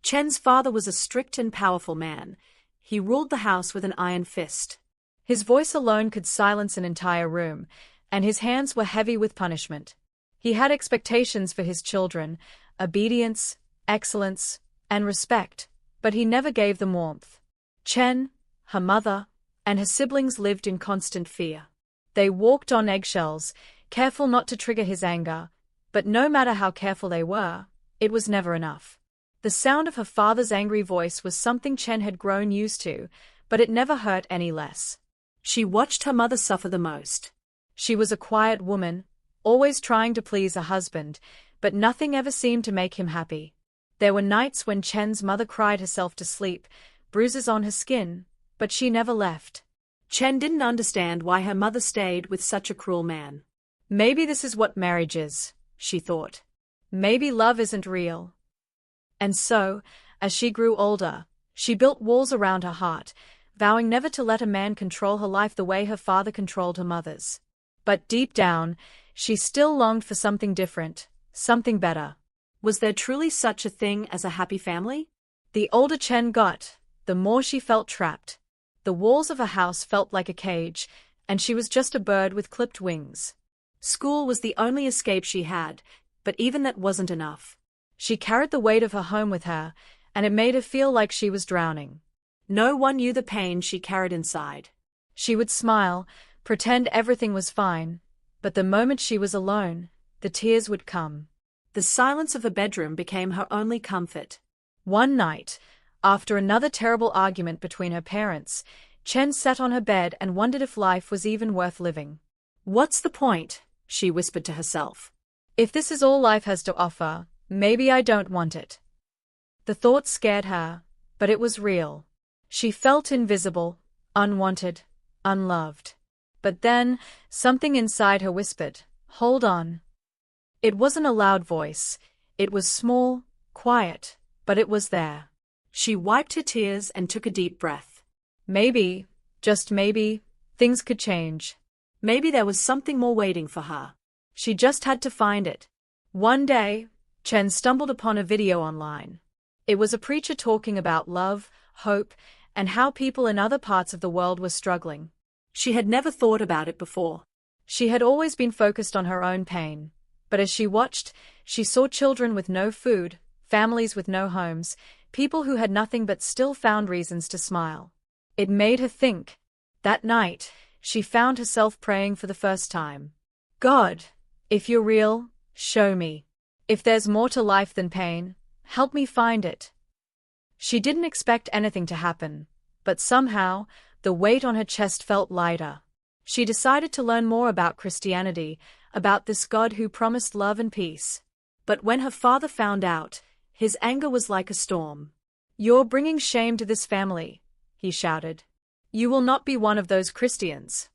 Chen's father was a strict and powerful man. He ruled the house with an iron fist. His voice alone could silence an entire room, and his hands were heavy with punishment. He had expectations for his children, obedience, excellence, and respect, but he never gave them warmth. Chen, her mother, and her siblings lived in constant fear. They walked on eggshells, careful not to trigger his anger, but no matter how careful they were, it was never enough. The sound of her father's angry voice was something Chen had grown used to, but it never hurt any less. She watched her mother suffer the most. She was a quiet woman, always trying to please her husband, but nothing ever seemed to make him happy. There were nights when Chen's mother cried herself to sleep, bruises on her skin, but she never left. Chen didn't understand why her mother stayed with such a cruel man. Maybe this is what marriage is, she thought. Maybe love isn't real. And so, as she grew older, she built walls around her heart, vowing never to let a man control her life the way her father controlled her mother's. But deep down, she still longed for something different, something better. Was there truly such a thing as a happy family? The older Chen got, the more she felt trapped. The walls of her house felt like a cage, and she was just a bird with clipped wings. School was the only escape she had, but even that wasn't enough. She carried the weight of her home with her, and it made her feel like she was drowning. No one knew the pain she carried inside. She would smile, pretend everything was fine, but the moment she was alone, the tears would come. The silence of her bedroom became her only comfort. One night, after another terrible argument between her parents, Chen sat on her bed and wondered if life was even worth living. "What's the point?" she whispered to herself. "If this is all life has to offer, maybe I don't want it." The thought scared her, but it was real. She felt invisible, unwanted, unloved. But then, something inside her whispered, "Hold on." It wasn't a loud voice. It was small, quiet, but it was there. She wiped her tears and took a deep breath. Maybe, just maybe, things could change. Maybe there was something more waiting for her. She just had to find it. One day, Chen stumbled upon a video online. It was a preacher talking about love, hope, and how people in other parts of the world were struggling. She had never thought about it before. She had always been focused on her own pain. But as she watched, she saw children with no food, families with no homes, people who had nothing but still found reasons to smile. It made her think. That night, she found herself praying for the first time. "God, if you're real, show me. If there's more to life than pain, help me find it." She didn't expect anything to happen, but somehow, the weight on her chest felt lighter. She decided to learn more about Christianity, about this God who promised love and peace. But when her father found out, his anger was like a storm. "You're bringing shame to this family," he shouted. "You will not be one of those Christians."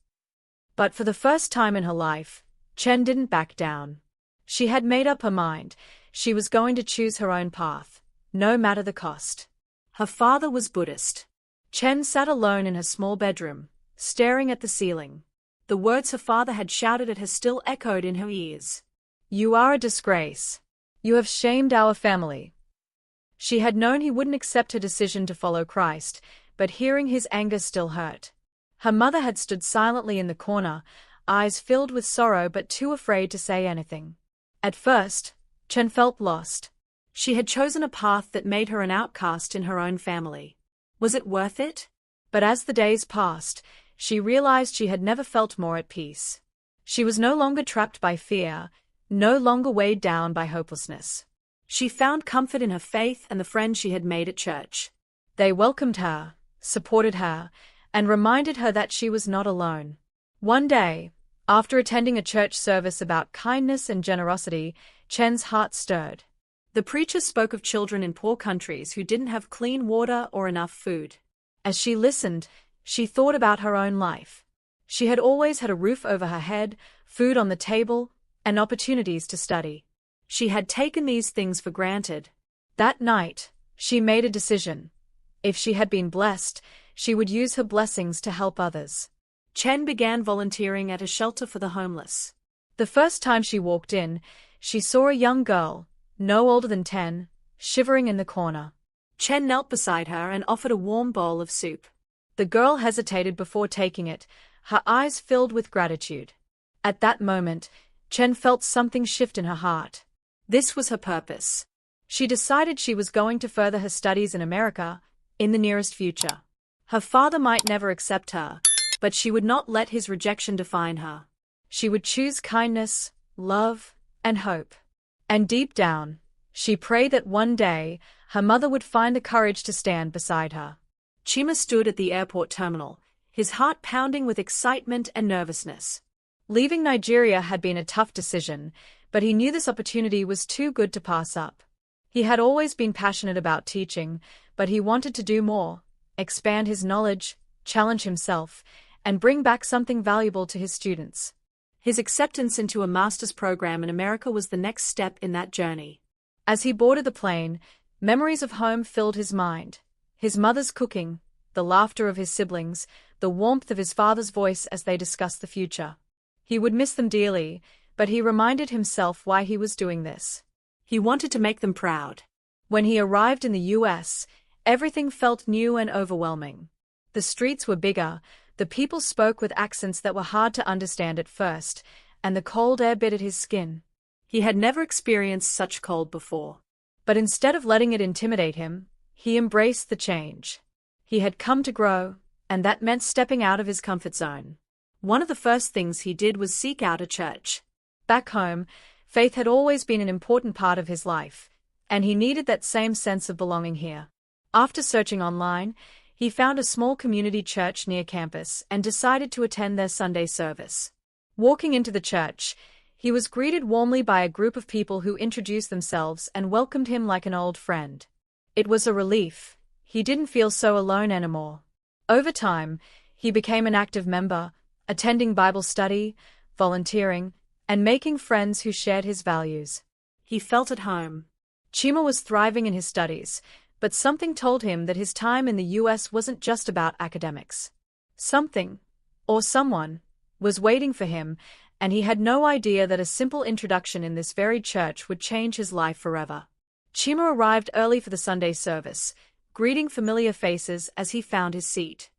But for the first time in her life, Chen didn't back down. She had made up her mind. She was going to choose her own path, no matter the cost. Her father was Buddhist. Chen sat alone in her small bedroom, staring at the ceiling. The words her father had shouted at her still echoed in her ears. "You are a disgrace. You have shamed our family." She had known he wouldn't accept her decision to follow Christ, but hearing his anger still hurt. Her mother had stood silently in the corner, eyes filled with sorrow but too afraid to say anything. At first, Chen felt lost. She had chosen a path that made her an outcast in her own family. Was it worth it? But as the days passed, she realized she had never felt more at peace. She was no longer trapped by fear, no longer weighed down by hopelessness. She found comfort in her faith and the friends she had made at church. They welcomed her, supported her, and reminded her that she was not alone. One day, after attending a church service about kindness and generosity, Chen's heart stirred. The preacher spoke of children in poor countries who didn't have clean water or enough food. As she listened, she thought about her own life. She had always had a roof over her head, food on the table, and opportunities to study. She had taken these things for granted. That night, she made a decision. If she had been blessed, she would use her blessings to help others. Chen began volunteering at a shelter for the homeless. The first time she walked in, she saw a young girl, no older than 10, shivering in the corner. Chen knelt beside her and offered a warm bowl of soup. The girl hesitated before taking it, her eyes filled with gratitude. At that moment, Chen felt something shift in her heart. This was her purpose. She decided she was going to further her studies in America, in the nearest future. Her father might never accept her, but she would not let his rejection define her. She would choose kindness, love, and hope. And deep down, she prayed that one day, her mother would find the courage to stand beside her. Chima stood at the airport terminal, his heart pounding with excitement and nervousness. Leaving Nigeria had been a tough decision, but he knew this opportunity was too good to pass up. He had always been passionate about teaching, but he wanted to do more, expand his knowledge, challenge himself, and bring back something valuable to his students. His acceptance into a master's program in America was the next step in that journey. As he boarded the plane, memories of home filled his mind. His mother's cooking, the laughter of his siblings, the warmth of his father's voice as they discussed the future. He would miss them dearly, but he reminded himself why he was doing this. He wanted to make them proud. When he arrived in the US, everything felt new and overwhelming. The streets were bigger, the people spoke with accents that were hard to understand at first, and the cold air bit at his skin. He had never experienced such cold before. But instead of letting it intimidate him, he embraced the change. He had come to grow, and that meant stepping out of his comfort zone. One of the first things he did was seek out a church. Back home, faith had always been an important part of his life, and he needed that same sense of belonging here. After searching online, he found a small community church near campus and decided to attend their Sunday service. Walking into the church, he was greeted warmly by a group of people who introduced themselves and welcomed him like an old friend. It was a relief. He didn't feel so alone anymore. Over time, he became an active member, attending Bible study, volunteering, and making friends who shared his values. He felt at home. Chima was thriving in his studies, but something told him that his time in the US wasn't just about academics. Something, or someone, was waiting for him, and he had no idea that a simple introduction in this very church would change his life forever. Chima arrived early for the Sunday service, greeting familiar faces as he found his seat.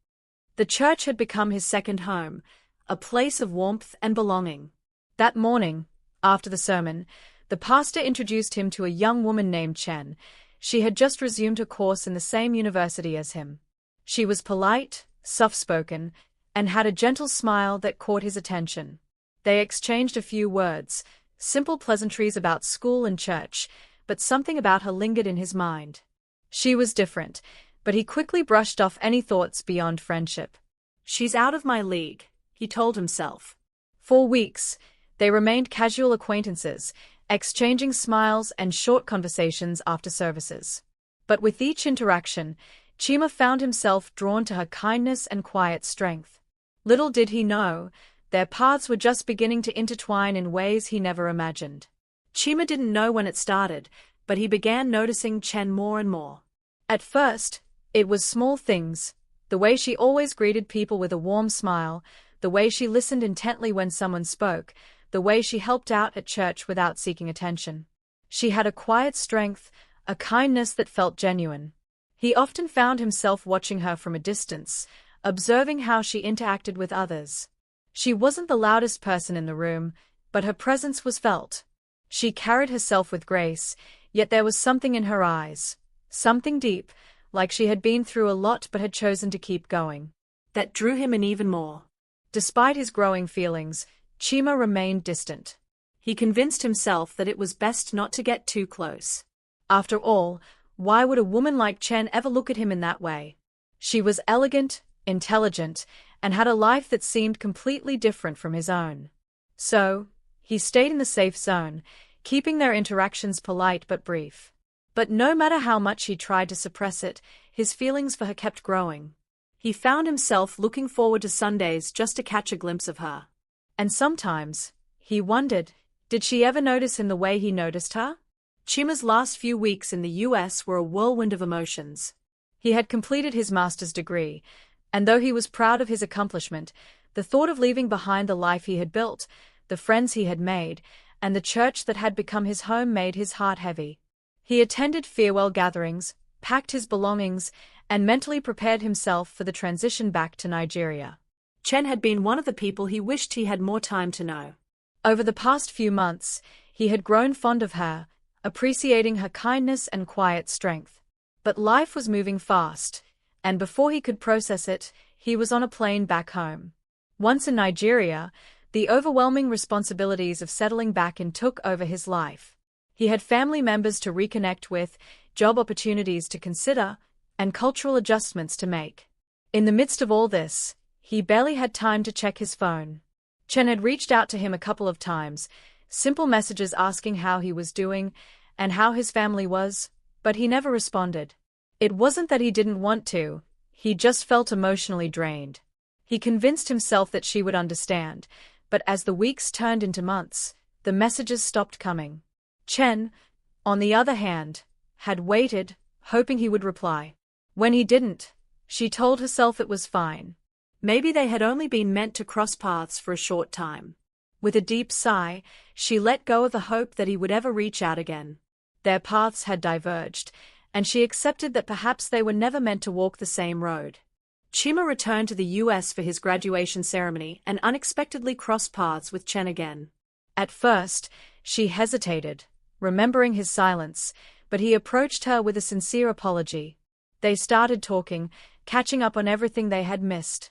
The church had become his second home, a place of warmth and belonging. That morning, after the sermon, the pastor introduced him to a young woman named Chen. She had just resumed her course in the same university as him. She was polite, soft-spoken, and had a gentle smile that caught his attention. They exchanged a few words, simple pleasantries about school and church, but something about her lingered in his mind. She was different, but he quickly brushed off any thoughts beyond friendship. "She's out of my league," he told himself. For weeks, they remained casual acquaintances, exchanging smiles and short conversations after services. But with each interaction, Chima found himself drawn to her kindness and quiet strength. Little did he know, their paths were just beginning to intertwine in ways he never imagined. Chima didn't know when it started, but he began noticing Chen more and more. At first, it was small things, the way she always greeted people with a warm smile, the way she listened intently when someone spoke, the way she helped out at church without seeking attention. She had a quiet strength, a kindness that felt genuine. He often found himself watching her from a distance, observing how she interacted with others. She wasn't the loudest person in the room, but her presence was felt. She carried herself with grace, yet there was something in her eyes, something deep, like she had been through a lot but had chosen to keep going, that drew him in even more. Despite his growing feelings, Chima remained distant. He convinced himself that it was best not to get too close. After all, why would a woman like Chen ever look at him in that way? She was elegant, intelligent, and had a life that seemed completely different from his own. So, he stayed in the safe zone, keeping their interactions polite but brief. But no matter how much he tried to suppress it, his feelings for her kept growing. He found himself looking forward to Sundays just to catch a glimpse of her. And sometimes, he wondered, did she ever notice him the way he noticed her? Chima's last few weeks in the US were a whirlwind of emotions. He had completed his master's degree, and though he was proud of his accomplishment, the thought of leaving behind the life he had built, the friends he had made, and the church that had become his home made his heart heavy. He attended farewell gatherings, packed his belongings, and mentally prepared himself for the transition back to Nigeria. Chen had been one of the people he wished he had more time to know. Over the past few months, he had grown fond of her, appreciating her kindness and quiet strength. But life was moving fast, and before he could process it, he was on a plane back home. Once in Nigeria, the overwhelming responsibilities of settling back in took over his life. He had family members to reconnect with, job opportunities to consider, and cultural adjustments to make. In the midst of all this, he barely had time to check his phone. Chen had reached out to him a couple of times, simple messages asking how he was doing and how his family was, but he never responded. It wasn't that he didn't want to, he just felt emotionally drained. He convinced himself that she would understand, but as the weeks turned into months, the messages stopped coming. Chen, on the other hand, had waited, hoping he would reply. When he didn't, she told herself it was fine. Maybe they had only been meant to cross paths for a short time. With a deep sigh, she let go of the hope that he would ever reach out again. Their paths had diverged, and she accepted that perhaps they were never meant to walk the same road. Chima returned to the US for his graduation ceremony and unexpectedly crossed paths with Chen again. At first, she hesitated, remembering his silence, but he approached her with a sincere apology. They started talking, catching up on everything they had missed.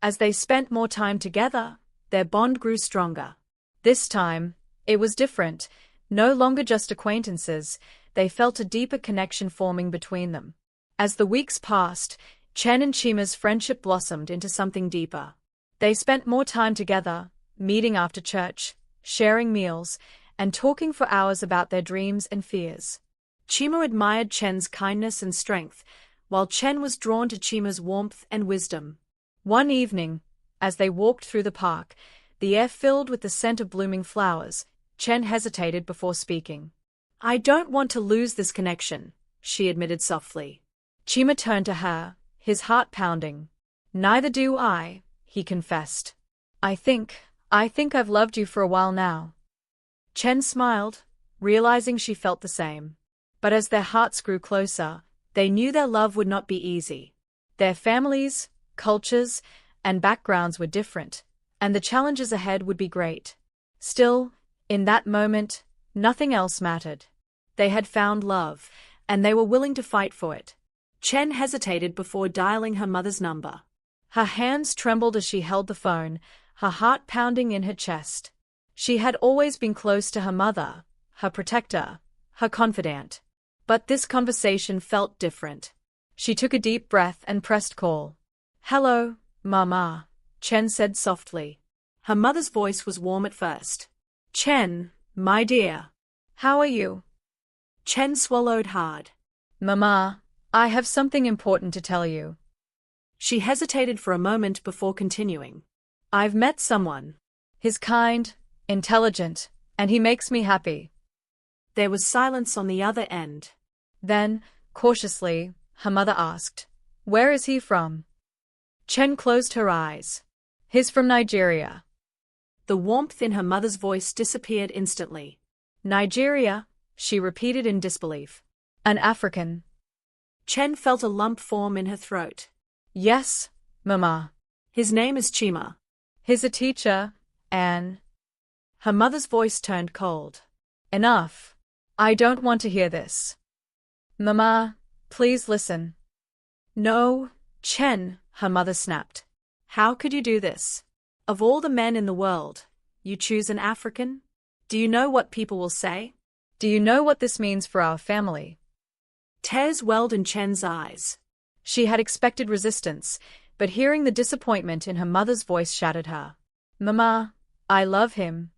As they spent more time together, their bond grew stronger. This time, it was different, no longer just acquaintances, they felt a deeper connection forming between them. As the weeks passed, Chen and Chima's friendship blossomed into something deeper. They spent more time together, meeting after church, sharing meals, and talking for hours about their dreams and fears. Chima admired Chen's kindness and strength, while Chen was drawn to Chima's warmth and wisdom. One evening, as they walked through the park, the air filled with the scent of blooming flowers, Chen hesitated before speaking. "I don't want to lose this connection," she admitted softly. Chima turned to her, his heart pounding. "Neither do I," he confessed. I think I've loved you for a while now." Chen smiled, realizing she felt the same. But as their hearts grew closer, they knew their love would not be easy. Their families, cultures, and backgrounds were different, and the challenges ahead would be great. Still, in that moment, nothing else mattered. They had found love, and they were willing to fight for it. Chen hesitated before dialing her mother's number. Her hands trembled as she held the phone, her heart pounding in her chest. She had always been close to her mother, her protector, her confidant. But this conversation felt different. She took a deep breath and pressed call. "Hello, Mama," Chen said softly. Her mother's voice was warm at first. "Chen, my dear. How are you?" Chen swallowed hard. "Mama, I have something important to tell you." She hesitated for a moment before continuing. "I've met someone. He's kind, intelligent, and he makes me happy." There was silence on the other end. Then, cautiously, her mother asked, "Where is he from?" Chen closed her eyes. "He's from Nigeria." The warmth in her mother's voice disappeared instantly. "Nigeria," she repeated in disbelief. "An African." Chen felt a lump form in her throat. "Yes, Mama. His name is Chima. He's a teacher, and—" Her mother's voice turned cold. "Enough. I don't want to hear this. Mama, please listen." "No, Chen," her mother snapped. "How could you do this? Of all the men in the world, you choose an African? Do you know what people will say? Do you know what this means for our family?" Tears welled in Chen's eyes. She had expected resistance, but hearing the disappointment in her mother's voice shattered her. "Mama, I love him."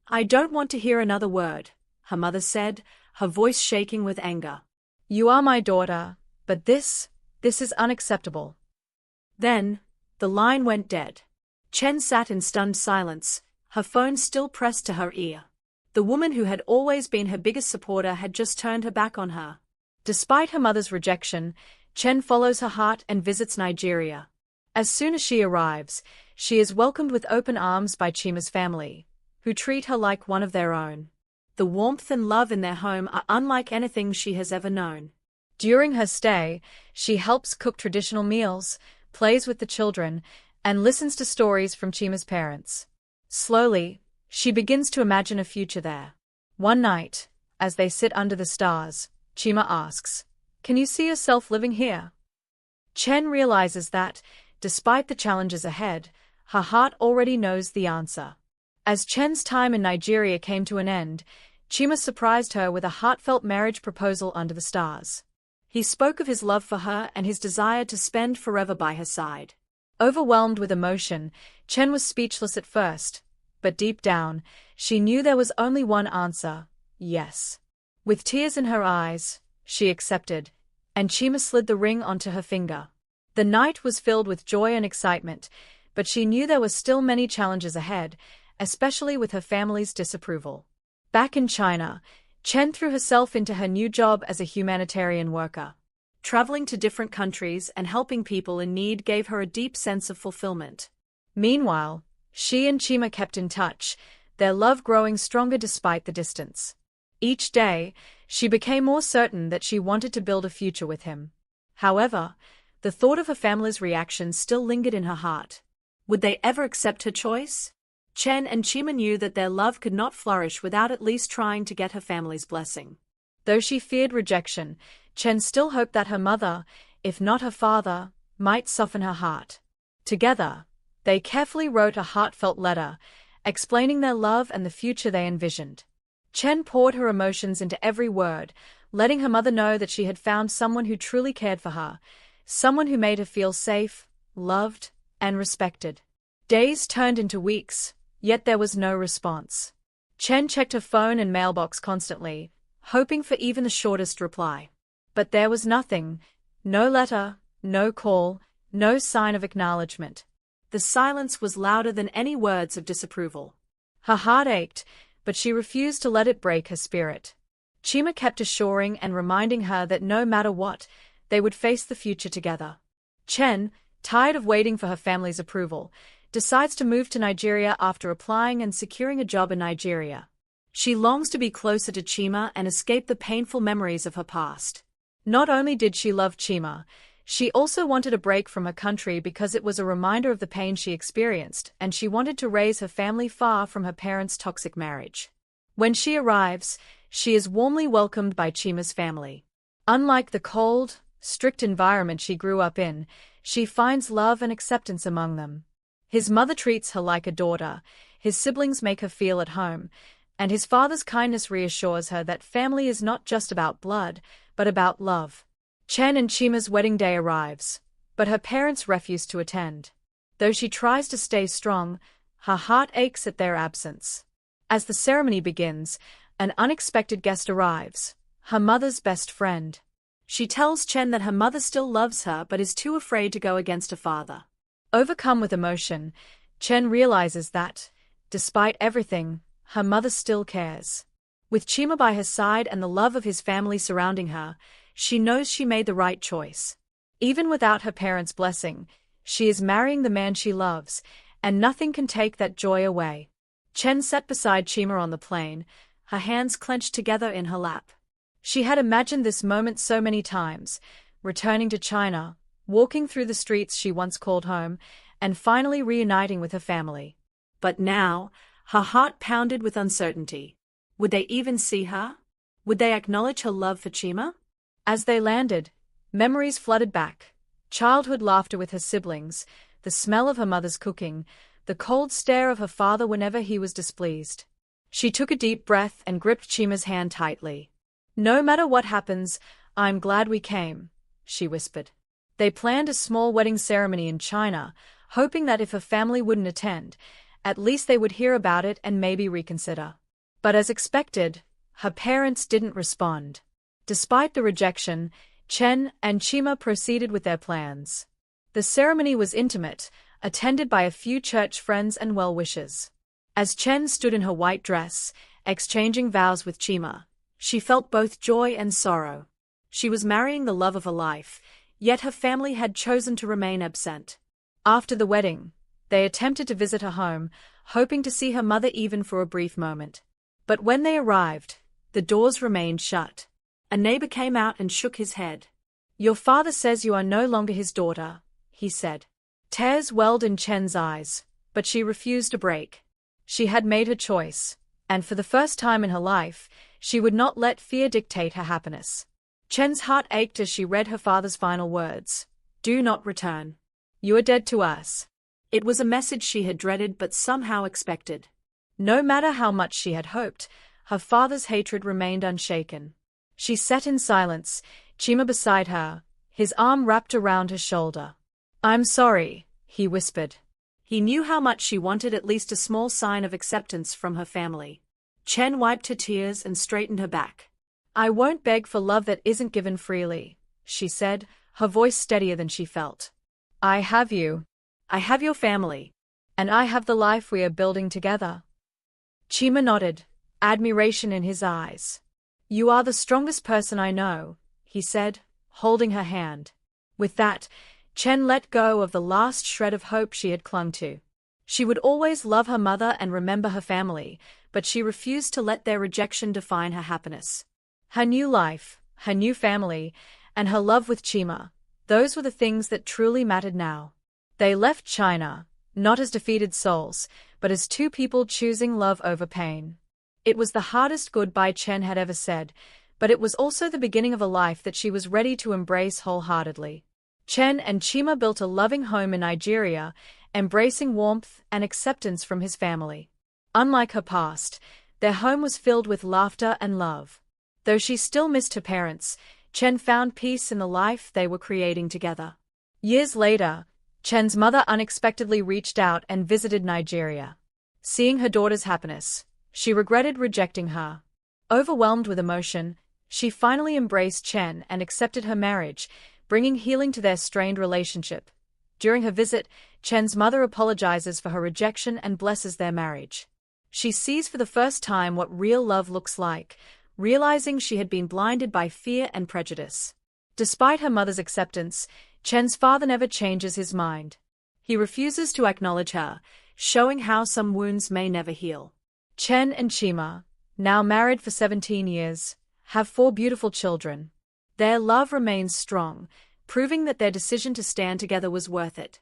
"I don't want to hear another word," her mother said, her voice shaking with anger. "You are my daughter, but this is unacceptable." Then, the line went dead. Chen sat in stunned silence, her phone still pressed to her ear. The woman who had always been her biggest supporter had just turned her back on her. Despite her mother's rejection, Chen follows her heart and visits Nigeria. As soon as she arrives, she is welcomed with open arms by Chima's family, who treat her like one of their own. The warmth and love in their home are unlike anything she has ever known. During her stay, she helps cook traditional meals, plays with the children, and listens to stories from Chima's parents. Slowly, she begins to imagine a future there. One night, as they sit under the stars, Chima asks, "Can you see yourself living here?" Chen realizes that, despite the challenges ahead, her heart already knows the answer. As Chen's time in Nigeria came to an end, Chima surprised her with a heartfelt marriage proposal under the stars. He spoke of his love for her and his desire to spend forever by her side. Overwhelmed with emotion, Chen was speechless at first, but deep down, she knew there was only one answer: yes. With tears in her eyes, she accepted, and Chima slid the ring onto her finger. The night was filled with joy and excitement, but she knew there were still many challenges ahead, especially with her family's disapproval. Back in China, Chen threw herself into her new job as a humanitarian worker. Traveling to different countries and helping people in need gave her a deep sense of fulfillment. Meanwhile, she and Chima kept in touch, their love growing stronger despite the distance. Each day, she became more certain that she wanted to build a future with him. However, the thought of her family's reaction still lingered in her heart. Would they ever accept her choice? Chen and Chima knew that their love could not flourish without at least trying to get her family's blessing. Though she feared rejection, Chen still hoped that her mother, if not her father, might soften her heart. Together, they carefully wrote a heartfelt letter, explaining their love and the future they envisioned. Chen poured her emotions into every word, letting her mother know that she had found someone who truly cared for her, someone who made her feel safe, loved, and respected. Days turned into weeks, yet there was no response. Chen checked her phone and mailbox constantly, hoping for even the shortest reply. But there was nothing, no letter, no call, no sign of acknowledgement. The silence was louder than any words of disapproval. Her heart ached, but she refused to let it break her spirit. Chima kept assuring and reminding her that no matter what, they would face the future together. Chen, tired of waiting for her family's approval, decides to move to Nigeria after applying and securing a job in Nigeria. She longs to be closer to Chima and escape the painful memories of her past. Not only did she love Chima, she also wanted a break from her country because it was a reminder of the pain she experienced, and she wanted to raise her family far from her parents' toxic marriage. When she arrives, she is warmly welcomed by Chima's family. Unlike the cold, strict environment she grew up in, she finds love and acceptance among them. His mother treats her like a daughter, his siblings make her feel at home, and his father's kindness reassures her that family is not just about blood, but about love. Chen and Chima's wedding day arrives, but her parents refuse to attend. Though she tries to stay strong, her heart aches at their absence. As the ceremony begins, an unexpected guest arrives, her mother's best friend. She tells Chen that her mother still loves her but is too afraid to go against her father. Overcome with emotion, Chen realizes that, despite everything, her mother still cares. With Chima by her side and the love of his family surrounding her, she knows she made the right choice. Even without her parents' blessing, she is marrying the man she loves, and nothing can take that joy away. Chen sat beside Chima on the plane, her hands clenched together in her lap. She had imagined this moment so many times, returning to China, walking through the streets she once called home, and finally reuniting with her family. But now, her heart pounded with uncertainty. Would they even see her? Would they acknowledge her love for Chima? As they landed, memories flooded back. Childhood laughter with her siblings, the smell of her mother's cooking, the cold stare of her father whenever he was displeased. She took a deep breath and gripped Chima's hand tightly. "No matter what happens, I'm glad we came," she whispered. They planned a small wedding ceremony in China, hoping that if her family wouldn't attend, at least they would hear about it and maybe reconsider. But as expected, her parents didn't respond. Despite the rejection, Chen and Chima proceeded with their plans. The ceremony was intimate, attended by a few church friends and well-wishers. As Chen stood in her white dress, exchanging vows with Chima, she felt both joy and sorrow. She was marrying the love of her life, yet her family had chosen to remain absent. After the wedding, they attempted to visit her home, hoping to see her mother even for a brief moment. But when they arrived, the doors remained shut. A neighbor came out and shook his head. Your father says you are no longer his daughter, he said. Tears welled in Chen's eyes, but she refused to break. She had made her choice, and for the first time in her life, she would not let fear dictate her happiness. Chen's heart ached as she read her father's final words. Do not return. You are dead to us. It was a message she had dreaded but somehow expected. No matter how much she had hoped, her father's hatred remained unshaken. She sat in silence, Chima beside her, his arm wrapped around her shoulder. I'm sorry, he whispered. He knew how much she wanted at least a small sign of acceptance from her family. Chen wiped her tears and straightened her back. I won't beg for love that isn't given freely, she said, her voice steadier than she felt. I have you. I have your family. And I have the life we are building together. Chima nodded, admiration in his eyes. You are the strongest person I know, he said, holding her hand. With that, Chen let go of the last shred of hope she had clung to. She would always love her mother and remember her family, but she refused to let their rejection define her happiness. Her new life, her new family, and her love with Chima, those were the things that truly mattered now. They left China, not as defeated souls, but as two people choosing love over pain. It was the hardest goodbye Chen had ever said, but it was also the beginning of a life that she was ready to embrace wholeheartedly. Chen and Chima built a loving home in Nigeria, embracing warmth and acceptance from his family. Unlike her past, their home was filled with laughter and love. Though she still missed her parents, Chen found peace in the life they were creating together. Years later, Chen's mother unexpectedly reached out and visited Nigeria. Seeing her daughter's happiness, she regretted rejecting her. Overwhelmed with emotion, she finally embraced Chen and accepted her marriage, bringing healing to their strained relationship. During her visit, Chen's mother apologizes for her rejection and blesses their marriage. She sees for the first time what real love looks like, realizing she had been blinded by fear and prejudice. Despite her mother's acceptance, Chen's father never changes his mind. He refuses to acknowledge her, showing how some wounds may never heal. Chen and Chima, now married for 17 years, have 4 beautiful children. Their love remains strong, proving that their decision to stand together was worth it.